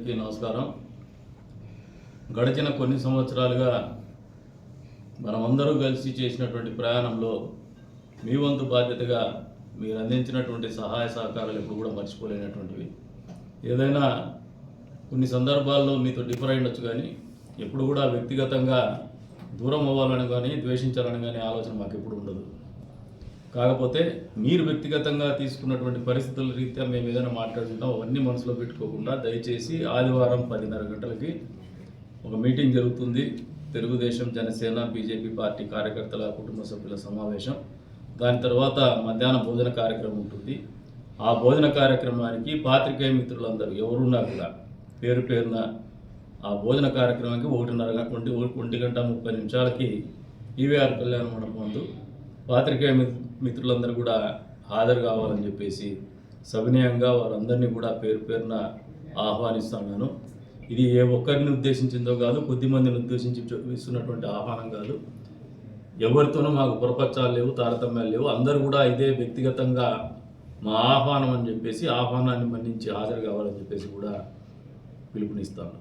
అందరికీ నమస్కారం. గడిచిన కొన్ని సంవత్సరాలుగా మనమందరూ కలిసి చేసినటువంటి ప్రయాణంలో మీ వంతు బాధ్యతగా మీరు అందించినటువంటి సహాయ సహకారాలు ఎప్పుడు కూడా మర్చిపోలేనటువంటివి. ఏదైనా కొన్ని సందర్భాల్లో మీతో డిఫర్ అయ్యొచ్చు, కానీ ఎప్పుడు కూడా వ్యక్తిగతంగా దూరం అవ్వాలని కానీ ద్వేషించాలని కానీ ఆలోచన మాకు ఎప్పుడు ఉండదు. కాకపోతే మీరు వ్యక్తిగతంగా తీసుకున్నటువంటి పరిస్థితుల రీత్యా మేము ఏదైనా మాట్లాడుకుంటాం, అవన్నీ మనసులో పెట్టుకోకుండా దయచేసి ఆదివారం 10:30 గంటలకి ఒక మీటింగ్ జరుగుతుంది. తెలుగుదేశం, జనసేన, బీజేపీ పార్టీ కార్యకర్తల కుటుంబ సభ్యుల సమావేశం. దాని తర్వాత మధ్యాహ్నం భోజన కార్యక్రమం ఉంటుంది. ఆ భోజన కార్యక్రమానికి పాత్రికేయ మిత్రులందరూ ఎవరున్నా కూడా పేరు పేరున ఆ భోజన కార్యక్రమానికి 1:30 ఈవీఆర్ కళ్యాణ మండపం ముందు పాత్రికేయ మిత్రులందరూ కూడా హాజరు కావాలని చెప్పేసి సవినయంగా వారందరినీ కూడా పేరు పేరున ఆహ్వానిస్తున్నాను. ఇది ఏ ఒక్కరిని ఉద్దేశించిందో కాదు, కొద్దిమందిని ఉద్దేశించి ఇస్తున్నటువంటి ఆహ్వానం కాదు. ఎవరితోనూ మాకు పొరపచ్చాలు లేవు, తారతమ్యాలు లేవు. అందరూ కూడా ఇదే వ్యక్తిగతంగా మా ఆహ్వానం అని చెప్పేసి ఆహ్వానాన్ని మన్నించి హాజరు కావాలని చెప్పేసి కూడా పిలుపునిస్తాను.